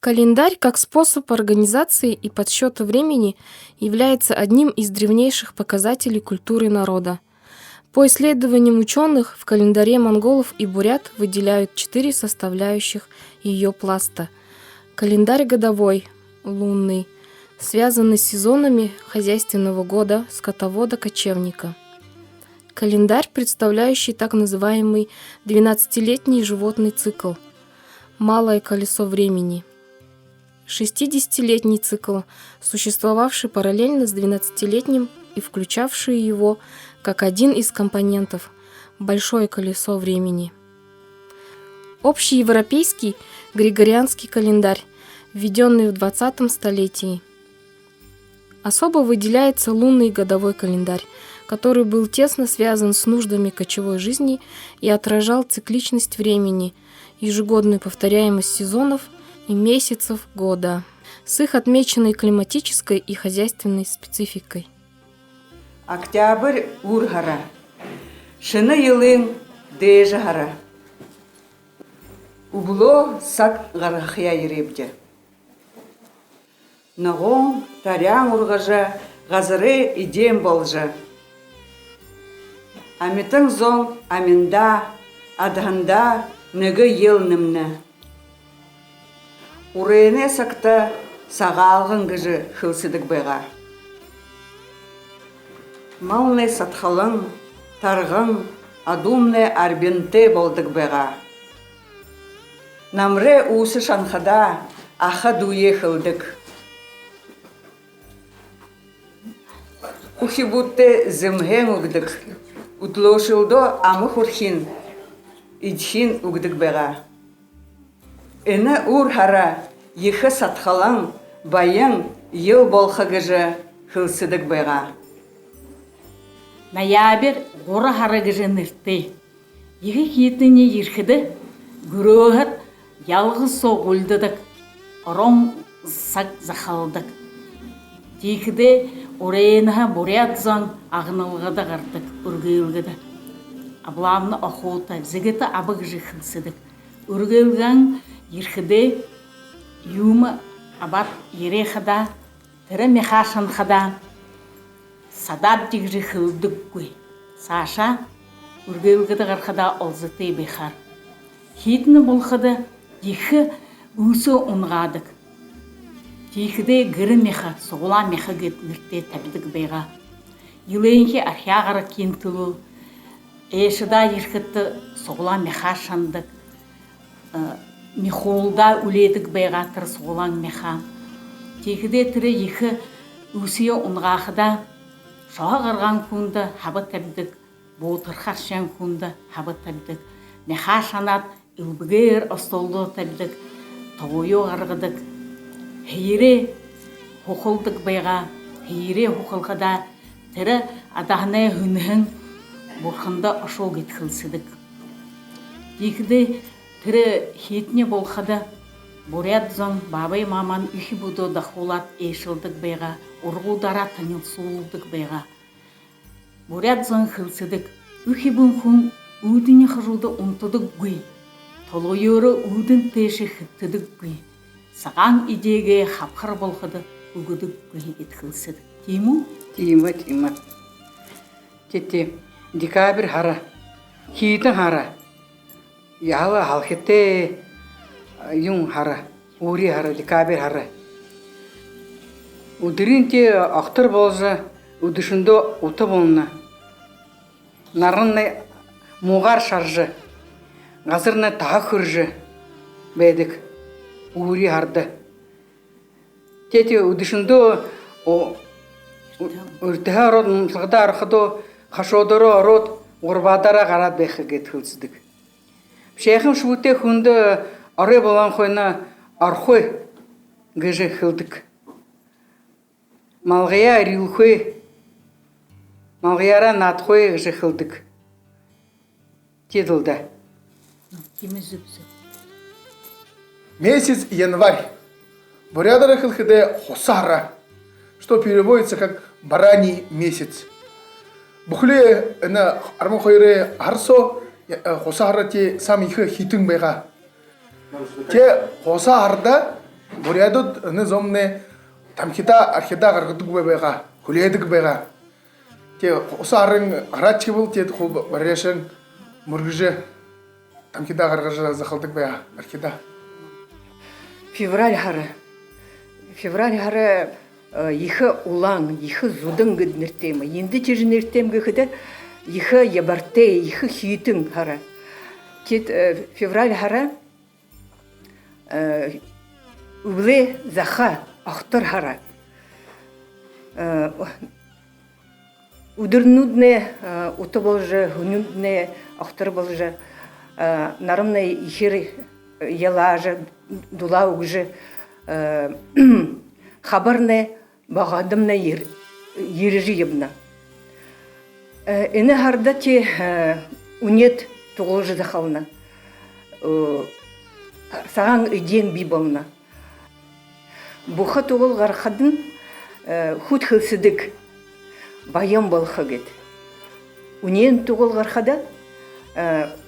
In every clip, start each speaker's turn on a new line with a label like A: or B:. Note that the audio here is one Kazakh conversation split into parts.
A: Календарь как способ организации и подсчета времени является одним из древнейших показателей культуры народа. По исследованиям ученых, в календаре монголов и бурят выделяют 4 составляющих ее пласта. Календарь годовой, лунный, связанный с сезонами хозяйственного года, скотовода-кочевника. Календарь, представляющий так называемый 12-летний животный цикл, малое колесо времени. 60-летний цикл, существовавший параллельно с 12-летним и включавший его как один из компонентов большое колесо времени. Общеевропейский григорианский календарь, введенный в 20 столетии. Особо выделяется лунный годовой календарь, который был тесно связан с нуждами кочевой жизни и отражал цикличность времени, ежегодную повторяемость сезонов и месяцев года, с их отмеченной климатической и хозяйственной спецификой.
B: Октябрь ургара, шыны йылын дежахара, убло сак гарахя еребде. Нагон тарян ургажа, газыры идем болжа. Амитың зон аминда, адханда нығы ел нымны. Урейне сакта сағалғын гыжы хылсыдық байға. Малны сатхалың, тарғын, адумны арбенте болдық байға. Намре усы шанхада аха дуе хылдық. Ухибутте зімген угдық. Утлошылдо амы хурхин, идхин угдық байға. Эні ур хара, ехі сатхалың, байың, ел болха гыжы хылсыдық байға.
C: Ноябрь гора хара гыжы ныртты. Ехі кетіне ерхіді, күрөғыт ялғыз соғылдыдық, ором сак захалдық. Текіде орейнаға бурят зон ағынылғыды ғырдық, үргейлгіді. Аблавны охота, зігіті абық жықылсыдық. Үргейлген ерхіде юмы абат ерехада, тірі мехашынхада, садап дек жықылдық көй. Саша үргейлгіді ғырқада олзыты бейхар. Хитіні бұлқыды, ехі үсі ұнғадық. Текіде гірі меха, соғыла меха гетнірте тәбдік бейға. Елейінке архиағары кентілу, әшіда еркітті соғыла меха шандық. Мехолда үледік бейға тір соғылан меха. Текіде тірі ехі үсіе ұнғақыда, шаға ғырған күнді хабы тәбдік, болтырқашшан күнді хабы тәбдік. Меха шанат үлбігер остолды тәбдік, тоғойы ғырғыдық. Хейре хухылдық байға, хейре хухылғыда тірі адағына хүнігін бұрқында ұшол кеткілсідік. Декіде тірі хетіне болғыда бурят зон бабай маман үйі бұды дақулат ешілдік байға, ұрғудара таңыл суылдық байға. Бурят зон қылсідік, үйі бұн күн үйдіне қыжуды ұнтыдық гүй, толойыры үйдің теші хіттідік гүй. Саған идеге хапқыр болғыды үгідік гүлі еткілсідік. Тейму?
B: Тейму. Тетте, декабрь хара, хейтін хара, яғы халқетте юн хара, ури хара, декабрь хара. Удырын те ақтыр болжа, удышынды ұты болына. Нарынны мұғар шаржы, ғазырны тағы күржі бәдік. Ури харды. Тете удышынды үртіға ород мұмсылғыда арқыды қашодыры ород ғұрбадара ғарад бәйқі кеткілсіздік. Шайқым шүгіте хүнді ары болан қойна арқой гыжы қылдық. Малғия рилхой, малғияра натхой гыжы қылдық. Теділді.
C: Кемі зүпсі.
D: Месяц январь. Бурядара хылхыде хосара, что переводится как бараний месяц. Бухле на армохойре арсо хосара те сам их хитын байга. Те хосарда бурядууд энэ зомны тамхида архида гаргадаг байгаа, хүлээдэг байгаа. Тэгээ ус арын гараач гэвэл тэд хуб вариашн мөргөж тамхида гаргаж захалдаг бая архида.
E: Февраль хара их улан, их зудан гэд нэртэм. Энд чиж нэртэм гэхэд их ябарте, их хитэн хара. Тэд февраль хара өвле заха ахтар хара. Удырнудне ута болжа, хунудне ахтар болжа. Нарымне ихир ялажа, дула угжа. Хабарне багадымна ережи ебна. Эне харда те унет туғылжы захална. Саған үйден би болна. Буха туғыл ғарқадын худ хылсыдык байым болха гет. Унен туғыл ғарқада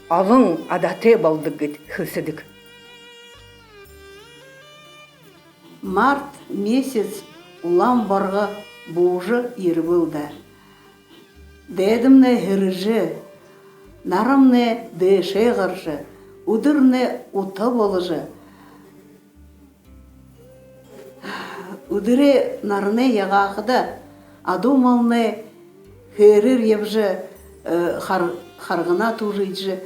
E: алың адате балдык гет хылсыдык.
F: Март месяц улам барга божы ирвылда. Дедімне хіржі, нарымне деше ғыржы, удырне ута болыжы. Удыре нарыне яғақыда, адумалне херір евжі, харғына тұжыйжы,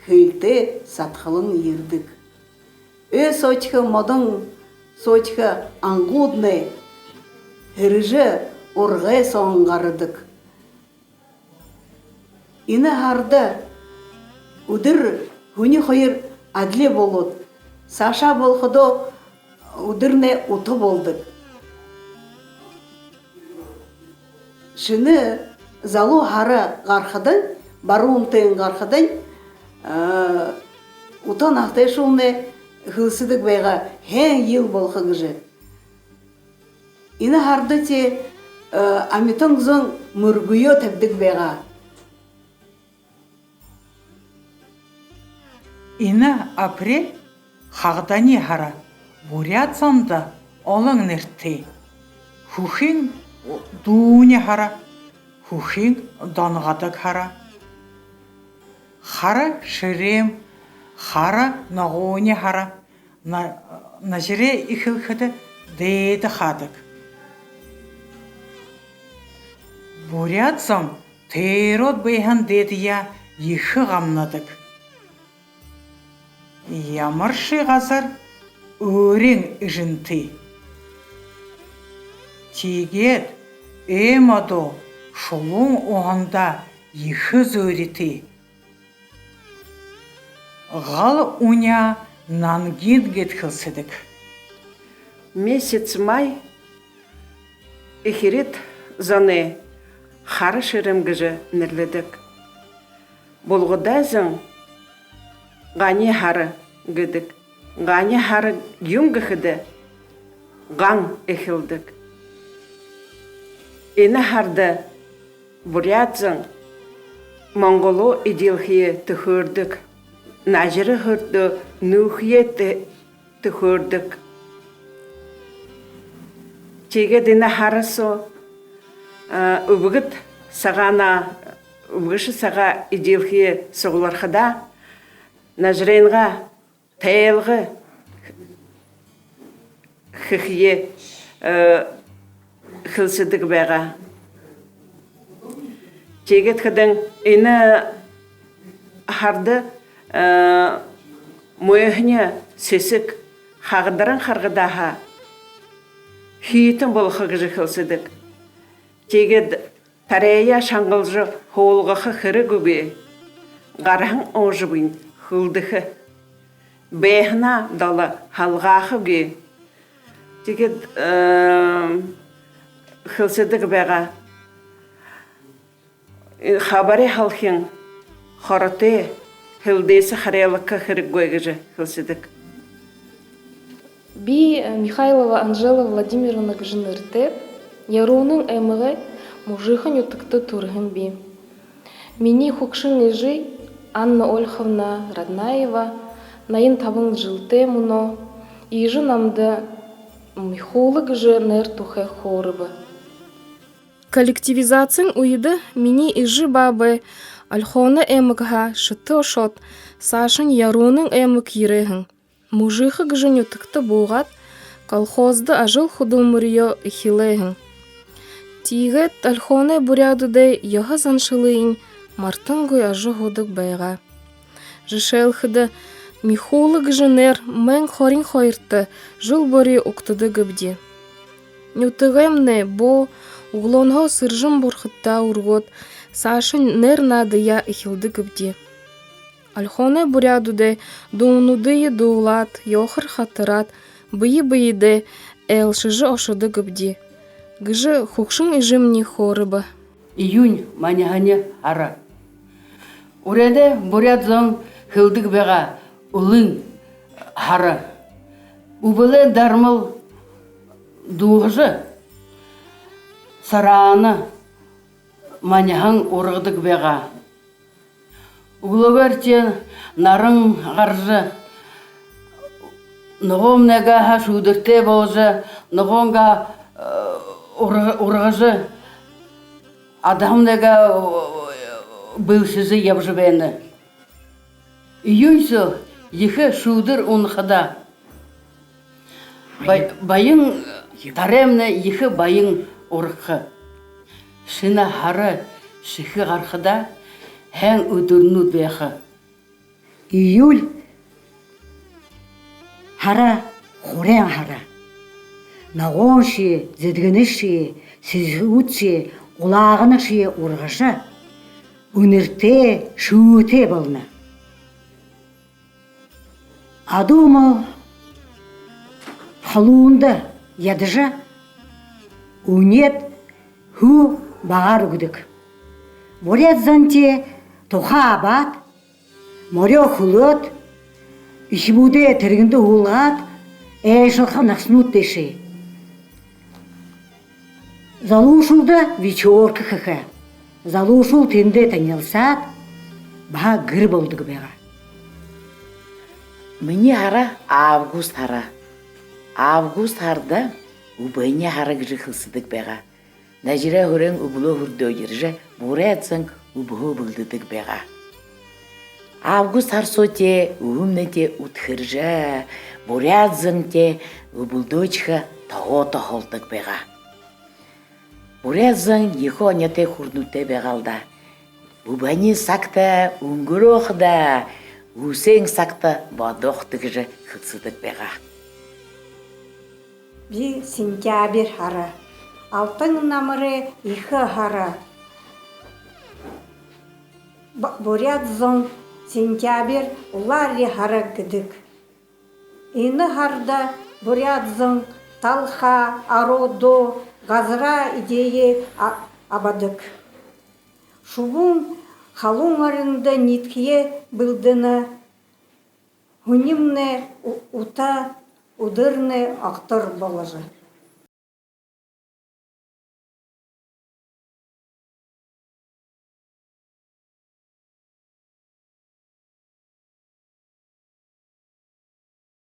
F: хейлте сатқылын ердік. Сочка модың сочка аңғудне, хіржі орғай соңғарыдық. Ина харда удыр хуни хойыр адле болот. Саша болходо удырне уты болдык. Шыны залу хара гархадан, баруымтайын гархадан утан ақтай шулне хылсыдык байға хен ел болхагыжы. Ина харда те амитон зон мұргуйо табдык байға.
G: Ина апрель хагдани хара бурятсанда олон нэртэй. Хүхийн дүүний хара, хүхийн донгадаг хара. Хара ширэм, хара нагууний хара. Нажирэ ихэлхэд дээд хадаг. Бурятсан тэрод бэхэн дээдия их гамнадаг. Ямар ши газар өөрийн ижинтэй. Тэгээд эмодо шулуун уганда их зөөритий. Гал уня нангид гетхэлсэдэг.
E: Месяц май эхирет заны хары шырымгыжы нэрледік. Болғыдазың ғани хары гыдык. Ғани хары юнгыхыды ғаң эхилдік. Ені харды бурятзың Монголу идилхие түхөрдік. Нажыры хырды нухие түхөрдік. Теге дені харысо үбігіт сағана, үбігіші саға идилхие соғылархыда нажырайынға тәйілгі хыхие хылсыдық бәға. Тегет қыдың ені харды мойығыне сесік қағыдырын қарғыдаға хейтін бұл қығыжы хылсыдық. Тегет тарая шаңғылжы хоулғықы қыры көбе ғарғын оғжыбын хылдықы. Бәйхна далы халғақы ге. Тегет хылсыдық бәға. Хабари халқын хораты хылдесі харелыққа қырық гойгыжы хылсыдық.
A: Би Михайлова Анжела Владимировна Гжинырте, яруының әміғі мұжығын үтікті тұрғын би. Мені хукшын ежі Анна Ольховна Раднаева, найын табын жылте мұно, ежі намды михулык же нер тухе хорыбы. Коллективизациян уйды мини ижи бабы альхоны эмыкга шыты шот сашын ярунын эмык ерехін. Мужихы гжыню тыкты буғат колхозды ажыл худумырьё ихилехін. Тигет альхоны бурядыдай яғы заншылыйын мартынгуй ажы худык байға. Жышелхыды михулык жынер мен хорин хойрты жыл бори уктыды гыбди. Нютыгемне бо углонго сыржым бурхытта ургот сашын нер надыя ихилды гыбди. Альхоны бурядыдай дуунудые дуулат, йохыр хатырат, быйы-быйыды элшыжы ошыды гыбди. Гыжы хукшын ижимни хорыбы.
C: Июнь маняхане ара. Уреде бурят зон хылдык бега улын хара. Убыле дармыл дуғжы сараны маняхан урғдык бега. Угловертен нарын гаржы ногом нега хашудырте божы ногонга урғжы адам нега бывшизы ябжыбені. Июньсо ехе шудыр унхада. Байын таремне ехе байын урқы. Шына хары шихы гархыда хэн өдірнуд бэхы.
H: Июль хара хорен хара. Нагон ши, зэдгэны ши, сизгүүд ши, улағыны ши урғышы. Үнірте, шүүте болны. Адумы халуында ядыжа үнет ху бағар үгдік. Борят занте тоха абат, море хулот, ишибуде тіргінді улғат, әшілға нақсынут деші. Залушулда вечерка хыха. Залушул тенде танялсат, баға гір болдығы беға.
I: Мені хара август хара. Август харда убайне хара гжы хылсыдық беға. Нәжіре хүрен убылы хүрді ойыржы, бұратсың убығы бұлдыдық беға. Август харсоте уымнете утхыржы, бұратсың те убылдочха таго-тахолдық беға. Бұратсың ехо нете хүрнуте беғалда. Убайне сакта унгырохда, усең сакта бадоқтығыжы хылсыдық беға.
J: Би сентябрь хара. Алтын намыры ихы хара. Бурят зон сентябрь улари хара гыдык. Ины харда бурят зон талха, ародо, газра идея абадык. Шубун халумарында ниткие былдына. Хунимне ута удырны актор болажы.